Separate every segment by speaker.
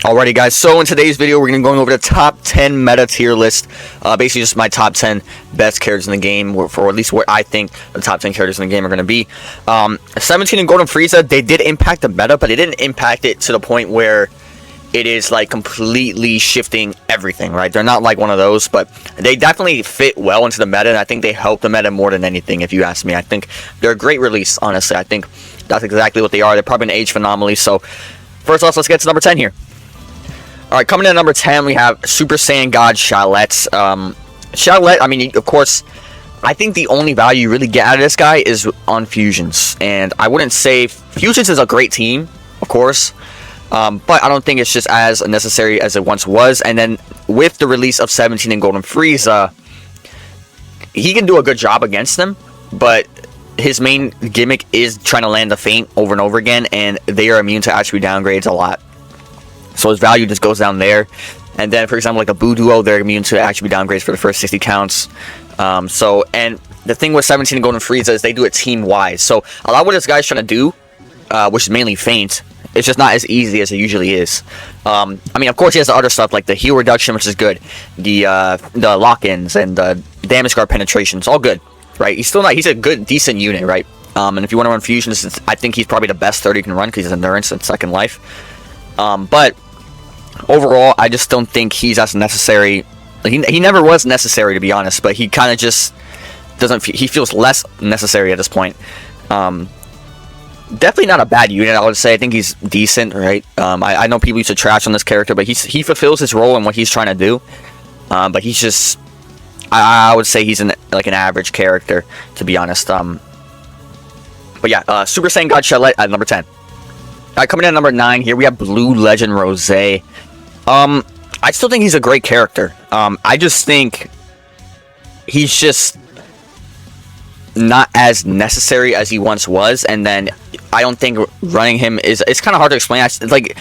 Speaker 1: Alrighty guys, so in today's video we're going to be going over the top 10 meta tier list, basically just my top 10 best characters in the game, or at least what I think the top 10 characters in the game are going to be. 17 and Golden Frieza, they did impact the meta, but they didn't impact it to the point where it is like completely shifting everything, right? They're not like one of those, but they definitely fit well into the meta, and I think they help the meta more than anything, if you ask me. I think they're a great release, honestly. I think that's exactly what they are. They're probably an age anomaly. So first off, let's get to number 10 here. Alright, coming in at number 10, we have Super Saiyan God Shallot. Shallot, I mean, of course, I think the only value you really get out of this guy is on fusions. And I wouldn't say fusions is a great team, of course, but I don't think it's just as necessary as it once was. And then with the release of 17 and Golden Frieza, he can do a good job against them, but his main gimmick is trying to land the feint over and over again, and they are immune to attribute downgrades a lot. So his value just goes down there. And then, for example, like the Boo Duo, they're immune to attribute downgrades for the first 60 counts. And the thing with 17 and Golden Frieza is they do it team-wise. So a lot of what this guy's trying to do, which is mainly feint, it's just not as easy as it usually is. I mean, of course, he has the other stuff like the heal reduction, which is good. The lock-ins and the damage guard penetration. It's all good, right? He's a good, decent unit, right? And if you want to run fusions, I think he's probably the best 30 you can run because he's endurance and second life. But overall, I just don't think he's as necessary. He never was necessary, to be honest, but he kind of just doesn't. He feels less necessary at this point. Definitely not a bad unit, I would say. I think he's decent, right? I know people used to trash on this character, but he fulfills his role in what he's trying to do. But he's just, I would say he's like an average character, to be honest. But yeah, Super Saiyan God Shallot at number 10. Alright, coming in at number 9 here, we have Blue Legend Rosé. I still think he's a great character. I just think he's just not as necessary as he once was, and then I don't think running him it's kind of hard to explain. Like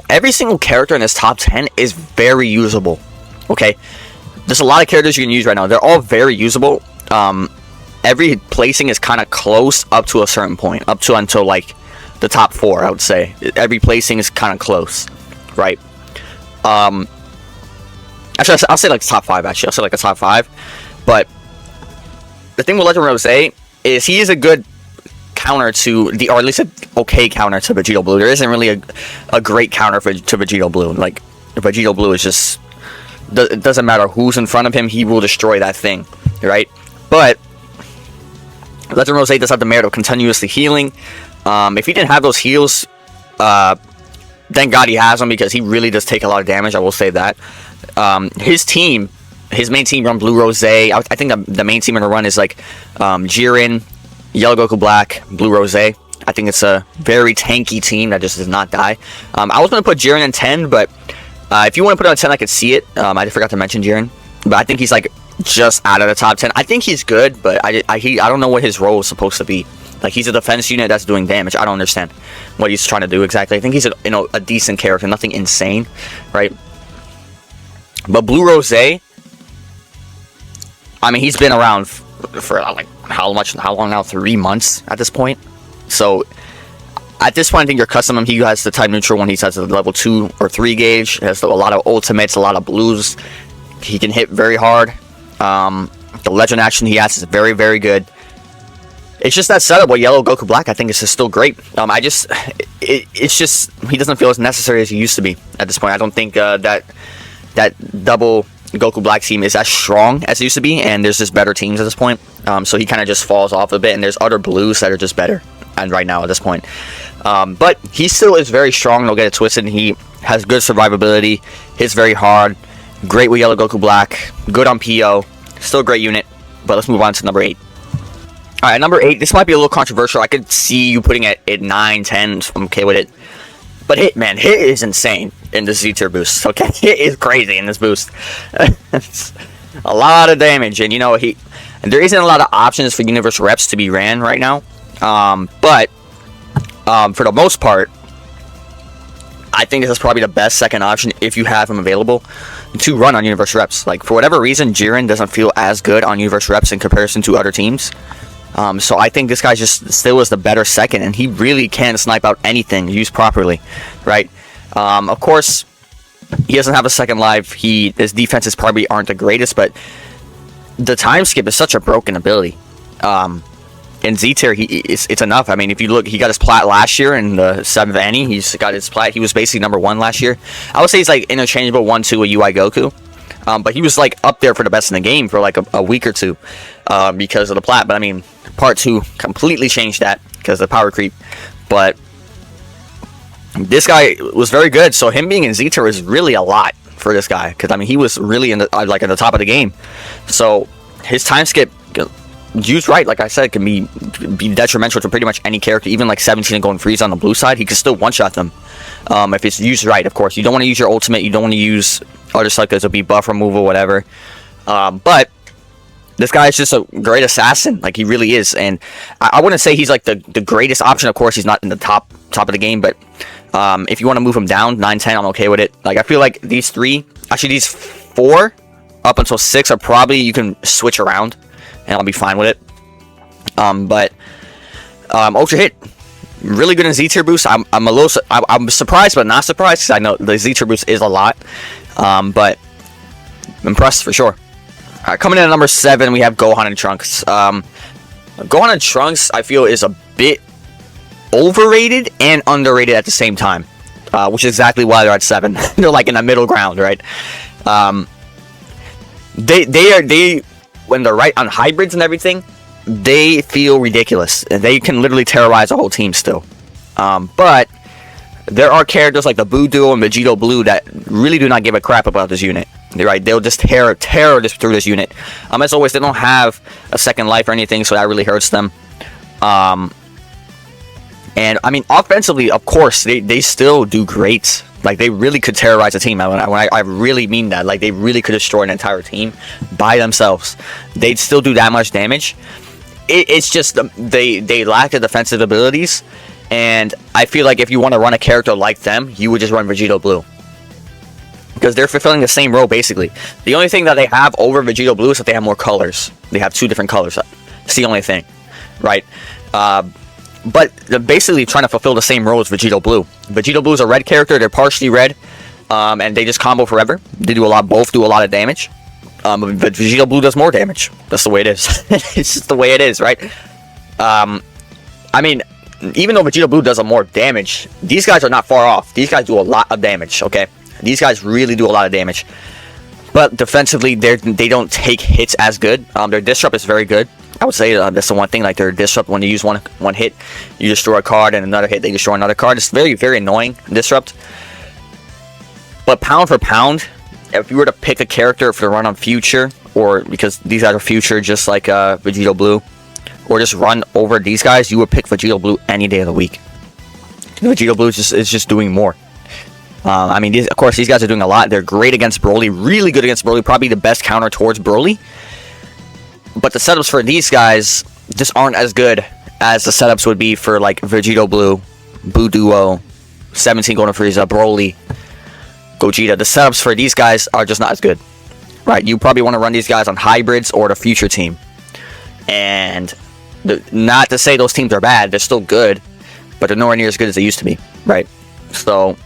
Speaker 1: every single character in this top 10 is very usable. Okay, there's a lot of characters you can use right now. They're all very usable. Every placing is kind of close up to a certain point, until like the top 4, I would say. Every placing is kind of close, right? Actually, I'll say like top 5. Actually, I'll say like a top 5. But the thing with Legend Rosé is he is a good counter to or at least an okay counter to Vegito Blue. There isn't really a great counter to Vegito Blue. Like Vegito Blue is just, it doesn't matter who's in front of him, he will destroy that thing, right? But Legend Rosé does have the merit of continuously healing. If he didn't have those heals, thank God he has them, because he really does take a lot of damage, I will say that. His main team run Blue Rosé. I think the main team in the run is like Jiren, Yellow Goku Black, Blue Rosé. I think it's a very tanky team that just does not die. I was going to put Jiren in 10, but if you want to put it on 10, I could see it. I forgot to mention Jiren, but I think he's like just out of the top 10. I think he's good, but I don't know what his role is supposed to be. Like, he's a defense unit that's doing damage. I don't understand what he's trying to do exactly. I think he's a decent character, nothing insane, right? But Blue Rosé, I mean, he's been around for like how long now? 3 months at this point. So at this point, I think you're custom him. He has the type neutral one. He has a level 2 or 3 gauge. He has a lot of ultimates, a lot of blues. He can hit very hard. The legend action he has is very, very good. It's just that setup with Yellow Goku Black, I think is still great. It's just he doesn't feel as necessary as he used to be at this point. I don't think that double Goku Black team is as strong as it used to be, and there's just better teams at this point. So he kind of just falls off a bit, and there's other blues that are just better. And right now at this point, but he still is very strong. Don't get it twisted. He has good survivability. Hits very hard. Great with Yellow Goku Black. Good on PO. Still a great unit. But let's move on to number 8. Alright, number 8, this might be a little controversial. I could see you putting it at 9, 10, I'm okay with it. But Hit is insane in this Z-tier boost, okay? Hit is crazy in this boost. It's a lot of damage, and there isn't a lot of options for Universe Reps to be ran right now. But for the most part, I think this is probably the best second option if you have him available to run on Universe Reps. Like, for whatever reason, Jiren doesn't feel as good on Universe Reps in comparison to other teams. So I think this guy just still is the better second, and he really can snipe out anything used properly, right? Of course, he doesn't have a second life. His defenses probably aren't the greatest, but the time skip is such a broken ability. In Z tier, it's enough. I mean, if you look, he got his plat last year in the 7th Annie. He's got his plat. He was basically number 1 last year. I would say he's like interchangeable 1-2 with UI Goku. But he was like up there for the best in the game for like a week or two because of the plat. But I mean, part 2 completely changed that because of the power creep. But this guy was very good. So him being in Z tier is really a lot for this guy because I mean he was really in the like at the top of the game. So his time skip, used right, like I said, can be detrimental to pretty much any character, even like 17 and going Frieza on the blue side. He can still one-shot them if it's used right, of course. You don't want to use your ultimate. You don't want to use other stuff because it'll be buff removal, whatever. But this guy is just a great assassin. Like, he really is. And I wouldn't say he's like the greatest option. Of course, he's not in the top of the game. But if you want to move him down, 9, 10, I'm okay with it. Like, I feel like these 3, actually these 4 up until 6 are probably, you can switch around. And I'll be fine with it. But Ultra Hit, really good in Z tier boost. I'm surprised, but not surprised because I know the Z tier boost is a lot. But impressed for sure. All right, coming in at number 7, we have Gohan and Trunks. Gohan and Trunks, I feel, is a bit overrated and underrated at the same time, which is exactly why they're at 7. They're like in the middle ground, right? They when they're right on hybrids and everything, they feel ridiculous. They can literally terrorize a whole team still. But there are characters like the Buu Duo and Vegito Blue that really do not give a crap about this unit. Right? They'll just terror this through this unit. As always, they don't have a second life or anything, so that really hurts them. And I mean, offensively, of course, they still do great. Like, they really could terrorize a team. I really mean that. Like, they really could destroy an entire team by themselves. They'd still do that much damage. It's just they lack the defensive abilities. And I feel like if you want to run a character like them, you would just run Vegito Blue. Because they're fulfilling the same role, basically. The only thing that they have over Vegito Blue is that they have more colors. They have 2 different colors. It's the only thing. Right? But they're basically trying to fulfill the same role as Vegito Blue. Vegito Blue is a red character. They're partially red. And they just combo forever. They do both do a lot of damage. But Vegito Blue does more damage. That's the way it is. It's just the way it is, right? I mean, even though Vegito Blue does more damage, these guys are not far off. These guys do a lot of damage, okay? These guys really do a lot of damage. But defensively, they don't take hits as good. Their disrupt is very good. I would say that's the one thing. Like, their disrupt, when you use one hit, you destroy a card, and another hit, they destroy another card. It's very, very annoying, disrupt. But pound for pound, if you were to pick a character for the run on future, or because these guys are future, just like Vegito Blue, or just run over these guys, you would pick Vegito Blue any day of the week. Vegito Blue is just doing more. I mean, of course, these guys are doing a lot. They're great against Broly, really good against Broly, probably the best counter towards Broly. But the setups for these guys just aren't as good as the setups would be for, like, Vegito Blue, Buu Duo, 17 Golden Frieza, Broly, Gogeta. The setups for these guys are just not as good. Right, you probably want to run these guys on hybrids or the future team. And not to say those teams are bad, they're still good, but they're nowhere near as good as they used to be, right? So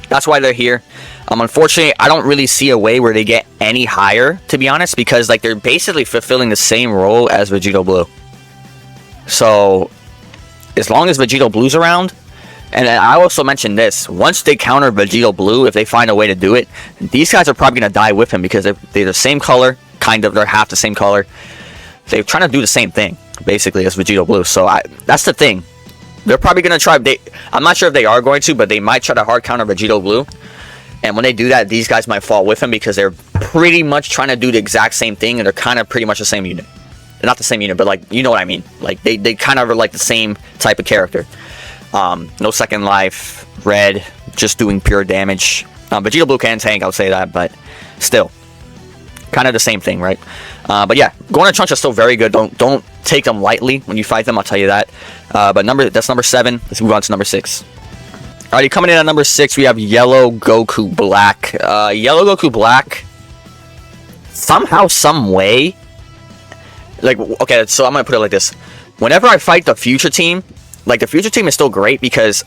Speaker 1: that's why they're here. Unfortunately, I don't really see a way where they get any higher, to be honest, because like they're basically fulfilling the same role as Vegito Blue. So as long as Vegito Blue's around, and I also mentioned this, once they counter Vegito Blue, if they find a way to do it, these guys are probably going to die with him because they're the same color, kind of, they're half the same color. They're trying to do the same thing, basically, as Vegito Blue. So that's the thing. They're probably going to try, I'm not sure if they are going to, but they might try to hard counter Vegito Blue. And when they do that, these guys might fall with him because they're pretty much trying to do the exact same thing, and they're kind of pretty much the same unit. They're not the same unit, but like, you know what I mean. Like, they kind of are like the same type of character. No second life, red, just doing pure damage. Vegito Blue can tank, I'll say that, but still, kind of the same thing, right? But yeah, Gohan and Trunks are still very good. Don't take them lightly when you fight them, I'll tell you that. But that's number 7. Let's move on to number 6. Alrighty, coming in at number 6, we have Yellow Goku Black. Yellow Goku Black, somehow, some way, like, okay, so I'm gonna put it like this. Whenever I fight the future team, like, the future team is still great because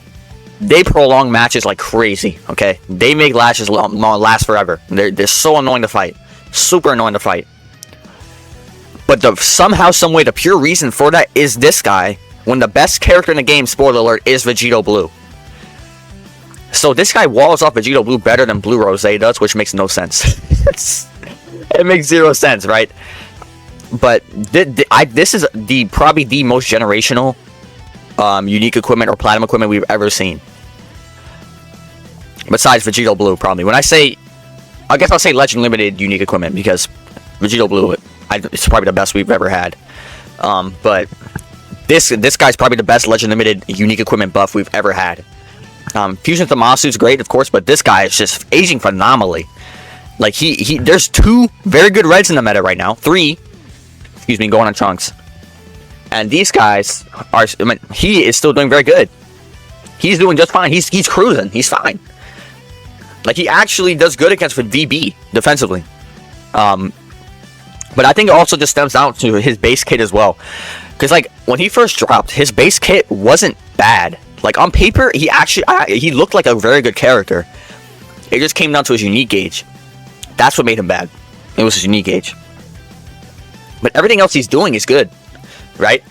Speaker 1: they prolong matches like crazy. Okay, they make lashes last forever. They're so annoying to fight, super annoying to fight. But somehow, some way, the pure reason for that is this guy, when the best character in the game, spoiler alert, is Vegito Blue. So this guy walls off Vegito Blue better than Blue Rosé does, which makes no sense. It makes zero sense, right? But this is probably the most generational unique equipment or platinum equipment we've ever seen. Besides Vegito Blue, probably. When I say, I guess I'll say Legend Limited unique equipment, because Vegito Blue, it's probably the best we've ever had. But this guy's probably the best Legend Limited unique equipment buff we've ever had. Fusion Tamasu's great, of course, but this guy is just aging phenomenally. Like, there's 2 very good reds in the meta right now. 3, excuse me, going on chunks. And these guys are, I mean, he is still doing very good. He's doing just fine. He's cruising. He's fine. Like, he actually does good against VB defensively. But I think it also just stems down to his base kit as well. Because, like, when he first dropped, his base kit wasn't bad. Like, on paper, he looked like a very good character. It just came down to his unique gauge. That's what made him bad. It was his unique gauge. But everything else he's doing is good, right?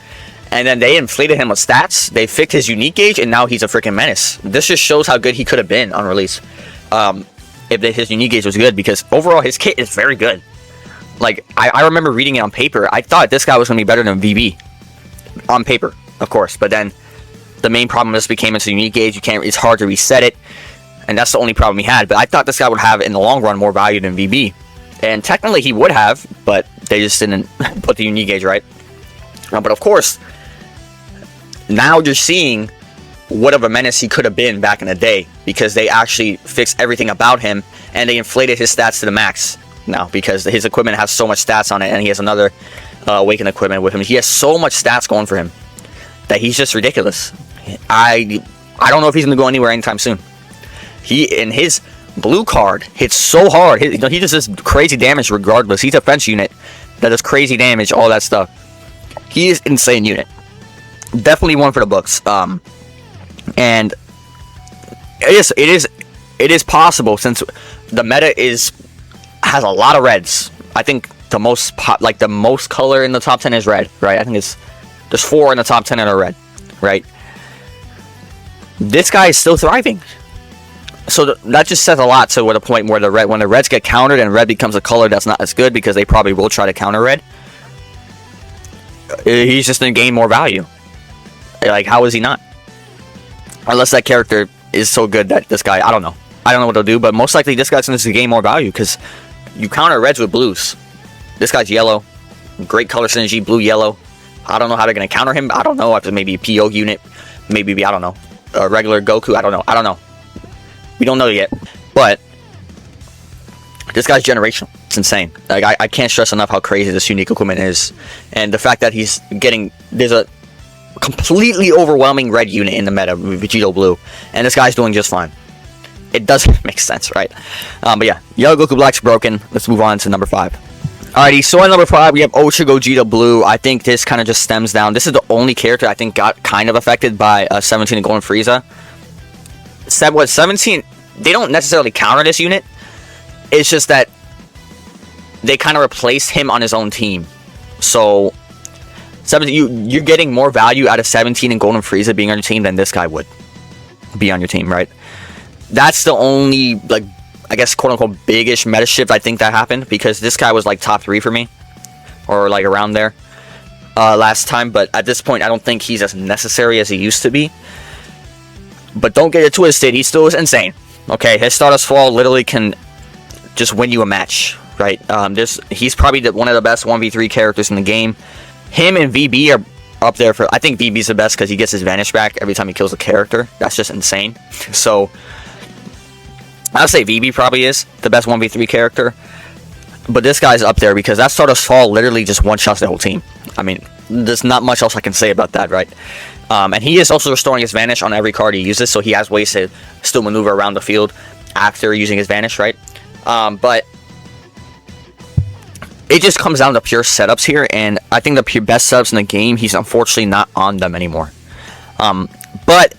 Speaker 1: And then they inflated him with stats. They fixed his unique gauge, and now he's a freaking menace. This just shows how good he could have been on release. If his unique gauge was good, because overall his kit is very good. Like, I remember reading it on paper. I thought this guy was going to be better than VB. On paper, of course. But then the main problem just became its unique gauge. It's hard to reset it. And that's the only problem he had. But I thought this guy would have, in the long run, more value than VB. And technically he would have, but they just didn't put the unique gauge right. But of course, now you're seeing what of a menace he could have been back in the day, because they actually fixed everything about him, and they inflated his stats to the max now, because his equipment has so much stats on it, and he has another Awakened equipment with him. He has so much stats going for him that he's just ridiculous. I don't know if he's going to go anywhere anytime soon. His blue card hits so hard. He just does crazy damage regardless. He's a defense unit that does crazy damage, all that stuff. He is insane unit. Definitely one for the books. And it is possible, since the meta has a lot of reds. I think the most color in the top 10 is red, right? I think there's 4 in the top 10 that are red, right? This guy is still thriving. So that just says a lot to the point where when the reds get countered and red becomes a color that's not as good, because they probably will try to counter red, he's just going to gain more value. Like, how is he not? Unless that character is so good that this guy, I don't know what they'll do, but most likely this guy's going to gain more value, because you counter reds with blues. This guy's yellow, great color synergy, blue yellow. I don't know how they're going to counter him. I don't know if maybe a PO unit, maybe I don't know, a regular Goku. I don't know. We don't know yet, but this guy's generational. It's insane. Like, I can't stress enough how crazy this unique equipment is, and the fact that there's a completely overwhelming red unit in the meta with Vegito Blue, and this guy's doing just fine. It doesn't make sense, right? But yeah, Yellow Goku Black's broken. Let's move on to number 5. Alrighty, so at number 5 we have Ultra Gogeta Blue. I think this kind of just stems down. This is the only character I think got kind of affected by 17 and Golden Frieza. 17, they don't necessarily counter this unit. It's just that they kind of replaced him on his own team. So 17, you're getting more value out of 17 and Golden Frieza being on your team than this guy would be on your team, right? That's the only, like, I guess, quote-unquote, big-ish meta shift I think that happened, because this guy was, like, top 3 for me, or, like, around there last time, but at this point, I don't think he's as necessary as he used to be. But don't get it twisted, he still is insane, okay? His Stardust Fall literally can just win you a match, right? He's probably one of the best 1v3 characters in the game. Him and VB are up there for, I think VB's the best because he gets his Vanish back every time he kills a character. That's just insane. So I'll say VB probably is the best 1v3 character, but this guy's up there because that Stardust Fall literally just one-shots the whole team. I mean, there's not much else I can say about that, right? And he is also restoring his Vanish on every card he uses, so he has ways to still maneuver around the field after using his Vanish, right? But it just comes down to pure setups here, and I think the best setups in the game, he's unfortunately not on them anymore. But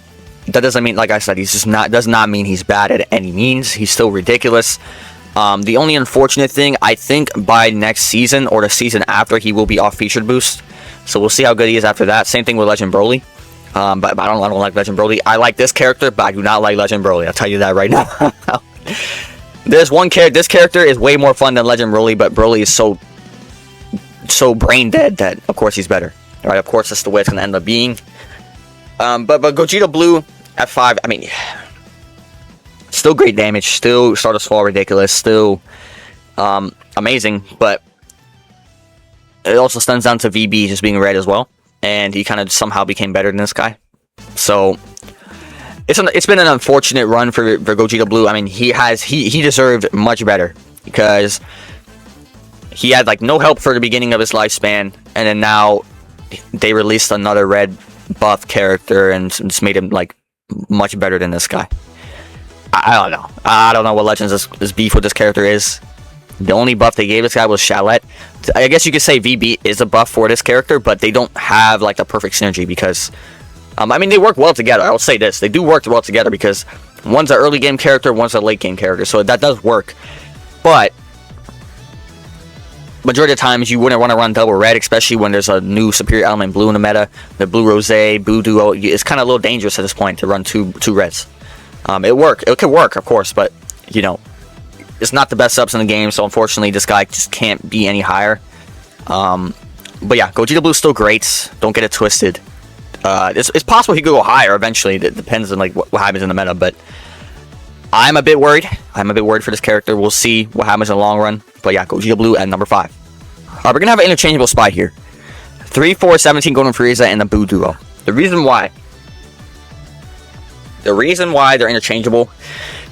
Speaker 1: that doesn't mean, like I said, he's just not, does not mean he's bad at any means. He's still ridiculous. The only unfortunate thing, I think by next season or the season after, he will be off featured boost. So we'll see how good he is after that. Same thing with Legend Broly. But I don't like Legend Broly. I like this character, but I do not like Legend Broly. I'll tell you that right now. There's one character. This character is way more fun than Legend Broly, but Broly is so brain dead that of course he's better. All right, of course that's the way it's gonna end up being. But Gogeta Blue at 5. I mean, still great damage. Still Stardust Fall ridiculous. Still amazing. But it also stems down to VB just being red as well, and he kind of somehow became better than this guy. So it's been an unfortunate run for Gogeta Blue. I mean, he deserved much better, because he had like no help for the beginning of his lifespan, and then now they released another red buff character and just made him like much better than this guy. I don't know. I don't know what Legends' beef with this character is. The only buff they gave this guy was Shallot. I guess you could say VB is a buff for this character, but they don't have like the perfect synergy, because I mean, they work well together. I will say this. They do work well together, because one's an early game character, one's a late game character. So that does work. But majority of the times you wouldn't want to run double red, especially when there's a new superior element blue in the meta. The blue Rosé, blue duo. It's kind of a little dangerous at this point to run two reds. It could work, of course, but you know, it's not the best subs in the game, so unfortunately this guy just can't be any higher. But yeah, Gogeta Blue is still great. Don't get it twisted. It's possible he could go higher eventually. It depends on like what happens in the meta, but I'm a bit worried. I'm a bit worried for this character. We'll see what happens in the long run. But yeah, Gogeta Blue at number 5. Alright, we're gonna have an interchangeable spot here. 3, 4, 17 Golden Frieza and the Buu duo. The reason why they're interchangeable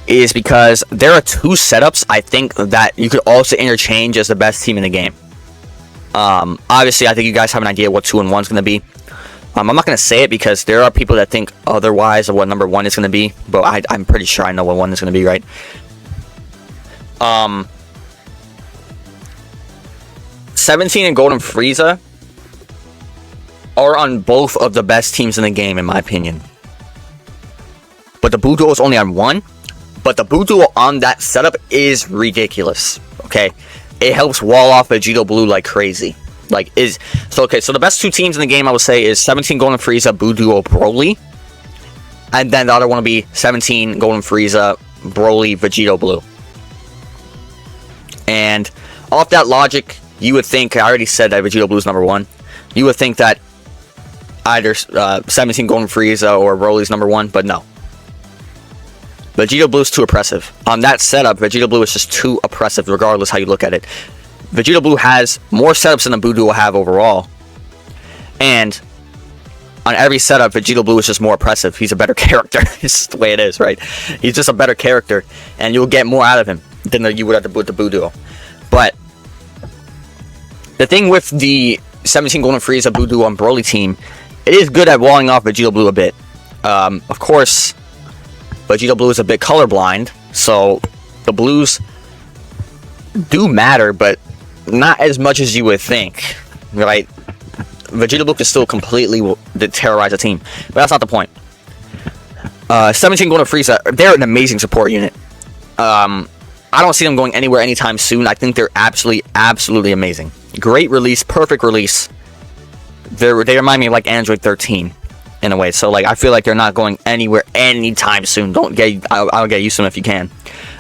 Speaker 1: is because there are 2 setups I think that you could also interchange as the best team in the game. Obviously, I think you guys have an idea what 2 and 1 is going to be. I'm not going to say it because there are people that think otherwise of what number 1 is going to be, but I'm pretty sure I know what 1 is going to be, right? 17 and Golden Frieza are on both of the best teams in the game, in my opinion. But the Buu duo is only on 1. But the Buu duo on that setup is ridiculous. Okay, it helps wall off Vegito Blue like crazy. So the best 2 teams in the game I would say is 17 Golden Frieza, Buu duo, Broly, and then the other one will be 17 Golden Frieza, Broly, Vegito Blue. And off that logic, you would think, I already said that Vegito Blue is number 1. You would think that either 17 Golden Frieza or Broly's number 1, but no. Vegito Blue is too oppressive. On that setup, Vegito Blue is just too oppressive, regardless how you look at it. Vegito Blue has more setups than the Buu duo have overall. And on every setup, Vegito Blue is just more oppressive. He's a better character. It's just the way it is, right? He's just a better character, and you'll get more out of him than you would with the Buu duo. But the thing with the 17 Golden Frieza, Buu duo, and Broly team, it is good at walling off Vegito Blue a bit. Of course, Vegito Blue is a bit colorblind, so the blues do matter, but not as much as you would think, right? Vegito Blue can still completely terrorize a team, but that's not the point. 17 Golden Frieza, they're an amazing support unit. I don't see them going anywhere anytime soon. I think they're absolutely amazing. Great release, perfect release. They remind me of like Android 13. In a way, so like I feel like they're not going anywhere anytime soon. I'll get used to them if you can.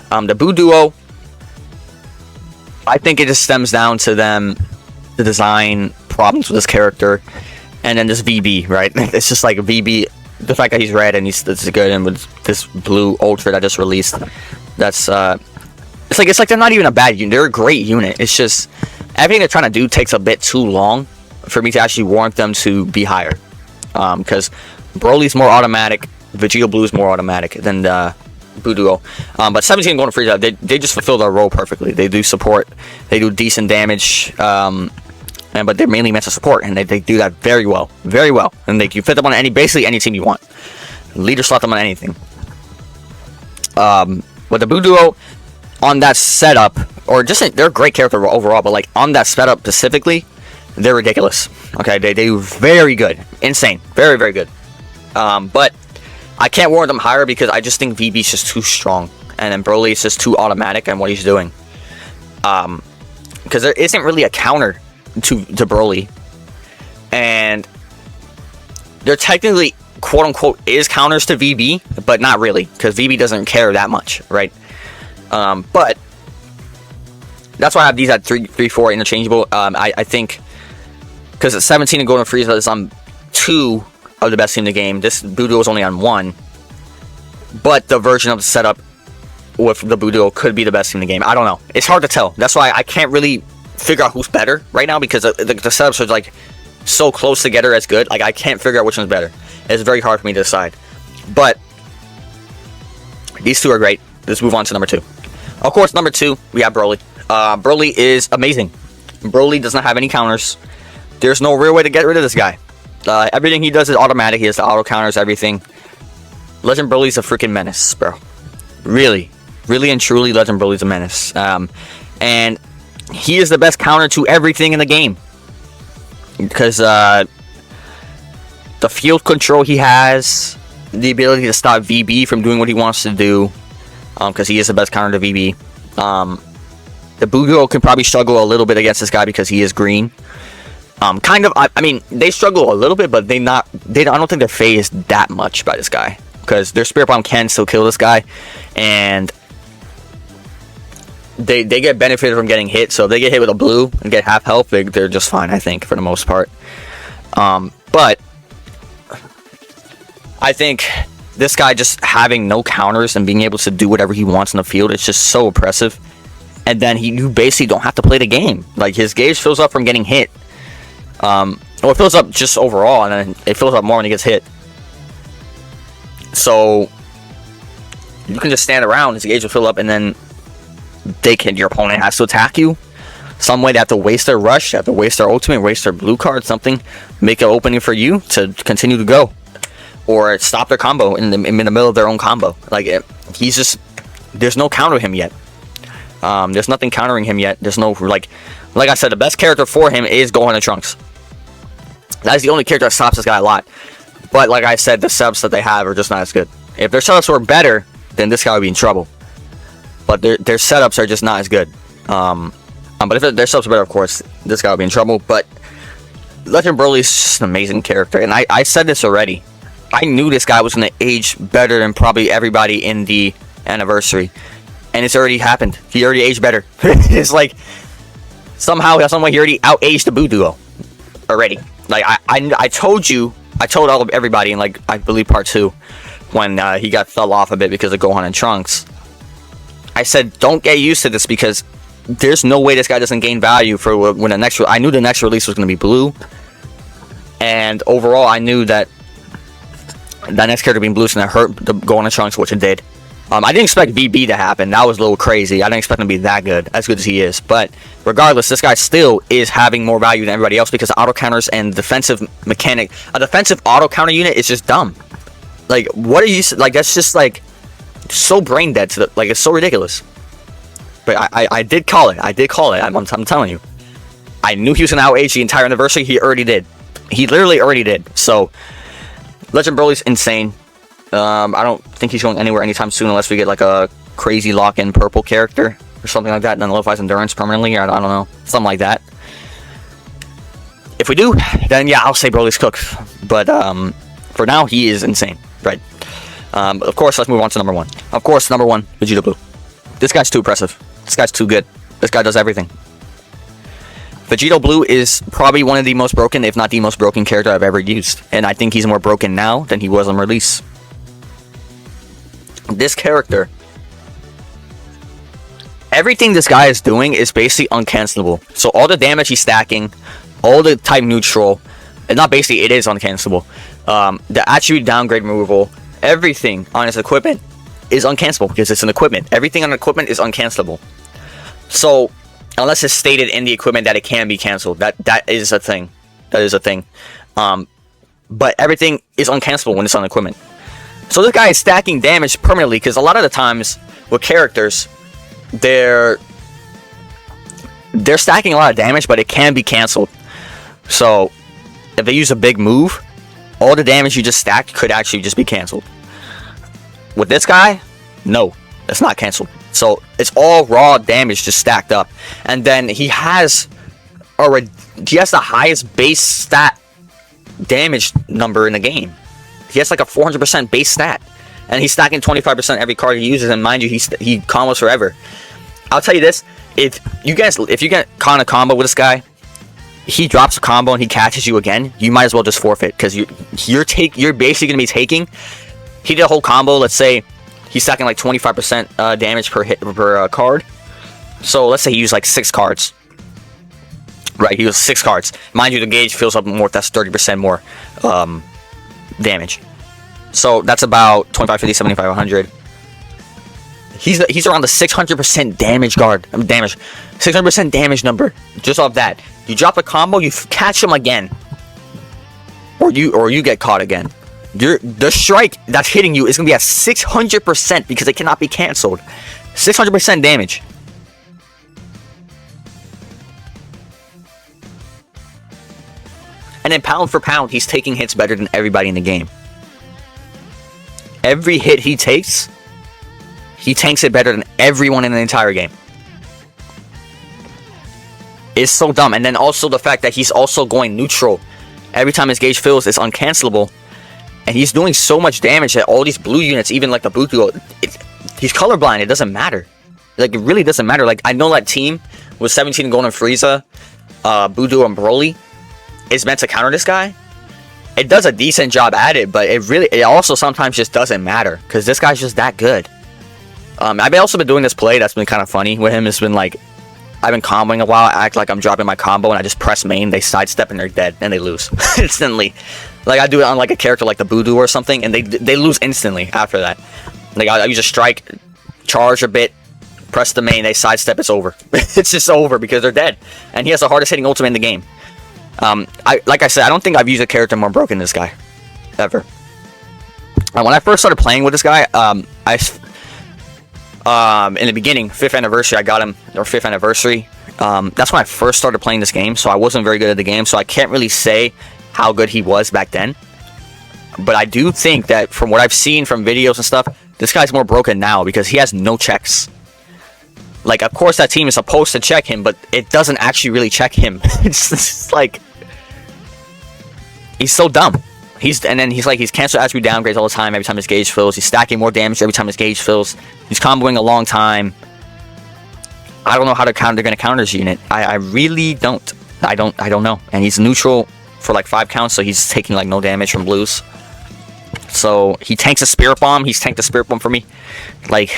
Speaker 1: The Buu duo, I think it just stems down to the design problems with this character, and then this VB, right? It's just like VB, the fact that he's red and this is good, and with this blue ultra that just released, that's it's like they're not even a bad unit. They're a great unit. It's just everything they're trying to do takes a bit too long for me to actually warrant them to be higher. Because Broly's more automatic, Vegito Blue is more automatic than the Buu duo. But 17 Golden Frieza, they just fulfill their role perfectly. They do support, they do decent damage, but they're mainly meant to support, and they do that very well, And you fit them on basically any team you want. Leader slot them on anything. But the Buu duo on that setup, or just they're a great character overall, but like on that setup specifically, they're ridiculous. Okay, they do very good. Insane. Very, very good. But I can't warrant them higher because I just think VB is just too strong, and then Broly is just too automatic in what he's doing. Because there isn't really a counter to Broly, and there technically, quote unquote, is counters to VB, but not really, because VB doesn't care that much, right? But that's why I have these at 3, 4 interchangeable. I think because at 17 and Golden Frieza is on 2 of the best team in the game. This Budo is only on 1, but the version of the setup with the Budo could be the best team in the game. I don't know. It's hard to tell. That's why I can't really figure out who's better right now, because the setups are like so close together as good. Like, I can't figure out which one's better. It's very hard for me to decide. But these two are great. Let's move on to number 2. Of course, number 2, we have Broly. Broly is amazing. Broly does not have any counters. There's no real way to get rid of this guy. Everything he does is automatic. He has the auto counters, everything. Legend Broly's a freaking menace, bro. Really and truly, Legend Broly's a menace. And he is the best counter to everything in the game. Because the field control he has, the ability to stop VB from doing what he wants to do, because he is the best counter to VB. The Budo can probably struggle a little bit against this guy because he is green. Kind of. I mean, they struggle a little bit, but I don't think they're phased that much by this guy, because their Spirit Bomb can still kill this guy, and they get benefited from getting hit. So if they get hit with a blue and get half health, they're just fine, I think, for the most part. But I think this guy just having no counters and being able to do whatever he wants in the field, it's just so oppressive. And then you basically don't have to play the game. Like, his gauge fills up from getting hit. Well, it fills up just overall, and then it fills up more when he gets hit. So you can just stand around, his gauge will fill up, and then your opponent has to attack you. Some way they have to waste their rush, they have to waste their ultimate, waste their blue card, something, make an opening for you to continue to go, or stop their combo in the middle of their own combo. Like, he's just, there's no counter him yet. There's nothing countering him yet. There's no, like I said, the best character for him is Gohan and Trunks. That's the only character that stops this guy a lot. But like I said, the setups that they have are just not as good. If their setups were better, then this guy would be in trouble. But their setups are just not as good. But if their setups are better, of course, this guy would be in trouble. But Legend Broly is just an amazing character. And I said this already. I knew this guy was going to age better than probably everybody in the anniversary. And it's already happened. He already aged better. It's like, somehow, some way, he already out-aged the Buu duo. Already. Like, I told everybody in, like, I believe part 2, when he fell off a bit because of Gohan and Trunks. I said, don't get used to this, because there's no way this guy doesn't gain value for when the next... I knew the next release was going to be blue. And overall, I knew that next character being blue is going to hurt the Gohan and Trunks, which it did. I didn't expect VB to happen. That was a little crazy. I didn't expect him to be that good as he is. But regardless, this guy still is having more value than everybody else, because auto counters and defensive mechanic. A defensive auto counter unit is just dumb. Like, what are you... Like, that's just, like, so brain dead. Like, it's so ridiculous. But I did call it. I'm telling you. I knew he was going to outage the entire anniversary. He already did. He literally already did. So, Legend Broly's insane. I don't think he's going anywhere anytime soon unless we get like a crazy lock-in purple character or something like that, and then nullifies endurance permanently, or I don't know, something like that. If we do, then yeah, I'll say Broly's cooked. But for now, he is insane, right? Of course, let's move on to number 1. Of course, number 1, Vegito Blue. This guy's too impressive. This guy's too good. This guy does everything. Vegito Blue is probably one of the most broken, if not the most broken character I've ever used, and I think he's more broken now than he was on release. This character, everything this guy is doing is basically uncancelable. So all the damage he's stacking, all the type neutral, and not basically, it is uncancelable. The attribute downgrade removal, everything on his equipment is uncancelable because it's an equipment. Everything on equipment is uncancelable. So unless it's stated in the equipment that it can be canceled, that is a thing. That is a thing. But everything is uncancelable when it's on equipment. So this guy is stacking damage permanently, because a lot of the times with characters, they're stacking a lot of damage, but it can be canceled. So if they use a big move, all the damage you just stacked could actually just be canceled. With this guy, no, it's not canceled. So it's all raw damage just stacked up. And then he has the highest base stat damage number in the game. He has like a 400% base stat, and he's stacking 25% every card he uses. And mind you, he combos forever. I'll tell you this: if you get caught in a combo with this guy, he drops a combo and he catches you again, you might as well just forfeit, because you're basically gonna be taking. He did a whole combo. Let's say he's stacking like 25% damage per card. So let's say he used like 6 cards. Right, he used 6 cards. Mind you, the gauge fills up more. That's 30% more damage. So that's about 25, 50, 75, 100. He's around the 600% damage 600% damage number just off that. You drop a combo, you catch him again, or you get caught again. The strike that's hitting you is gonna be at 600% because it cannot be canceled. 600% damage. And then pound for pound, he's taking hits better than everybody in the game. Every hit he tanks it better than everyone in the entire game. It's so dumb. And then also the fact that he's also going neutral. Every time his gauge fills, it's uncancelable. And he's doing so much damage that all these blue units, even like the Goku, he's colorblind. It doesn't matter. Like, it really doesn't matter. Like, I know that team with 17 Golden Frieza, Budo, and Broly is meant to counter this guy. It does a decent job at it, but it also sometimes just doesn't matter because this guy's just that good. I've also been doing this play that's been kind of funny with him. It's been like, I've been comboing a while. I act like I'm dropping my combo and I just press main. They sidestep and they're dead and they lose instantly. Like, I do it on like a character like the Budo or something, and they lose instantly after that. Like, I use a strike, charge a bit, press the main, they sidestep, it's over. It's just over because they're dead. And he has the hardest hitting ultimate in the game. Like I said, I don't think I've used a character more broken than this guy ever. When I first started playing with this guy, in the beginning, 5th anniversary, I got him, or 5th anniversary. That's when I first started playing this game, so I wasn't very good at the game, so I can't really say how good he was back then. But I do think that from what I've seen from videos and stuff, this guy's more broken now because he has no checks. Like, of course that team is supposed to check him, but it doesn't actually really check him. It's like, he's so dumb. He's cancel attribute downgrades all the time every time his gauge fills. He's stacking more damage every time his gauge fills. He's comboing a long time. I don't know how they're going to counter this unit. I really don't. I don't know. And he's neutral for like 5 counts, so he's taking like no damage from blues. So he tanks a Spirit Bomb. He's tanked a Spirit Bomb for me. Like,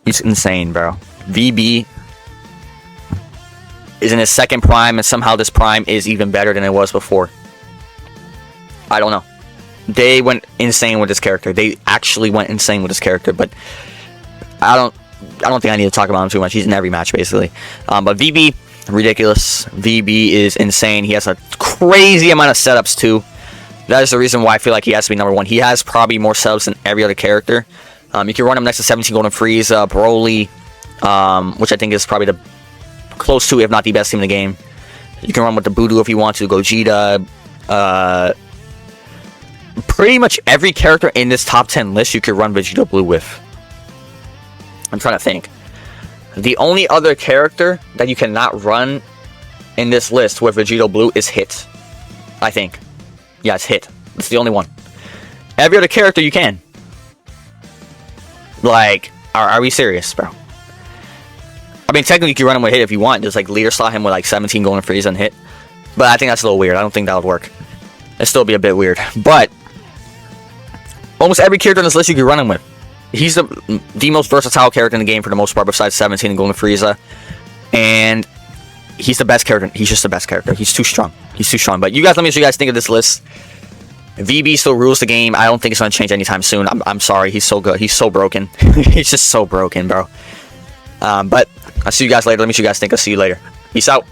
Speaker 1: he's insane, bro. VB is in his 2nd prime, and somehow this prime is even better than it was before. I don't know. They went insane with this character. They actually went insane with this character, but I don't think I need to talk about him too much. He's in every match basically. But VB, ridiculous. VB is insane. He has a crazy amount of setups too. That is the reason why I feel like he has to be number 1. He has probably more setups than every other character. You can run him next to 17 Golden Frieza, Broly, which I think is probably the close to, if not the best team in the game. You can run with the Budo if you want to, Gogeta. Pretty much every character in this top 10 list you could run Vegito Blue with. I'm trying to think. The only other character that you cannot run in this list with Vegito Blue is Hit. I think. Yeah, it's Hit. It's the only one. Every other character you can. Like, are we serious, bro? I mean, technically you can run him with Hit if you want. Just like leader slot him with like 17 Golden Frieza and Hit. But I think that's a little weird. I don't think that would work. It'd still be a bit weird. But almost every character on this list you can run him with. He's the most versatile character in the game for the most part, besides 17 and Golden Frieza. And he's the best character. He's just the best character. He's too strong. He's too strong. But you guys, let me know what you guys think of this list. VB still rules the game. I don't think it's going to change anytime soon. I'm sorry. He's so good. He's so broken. He's just so broken, bro. But I'll see you guys later. Let me know what you guys think. I'll see you later. Peace out.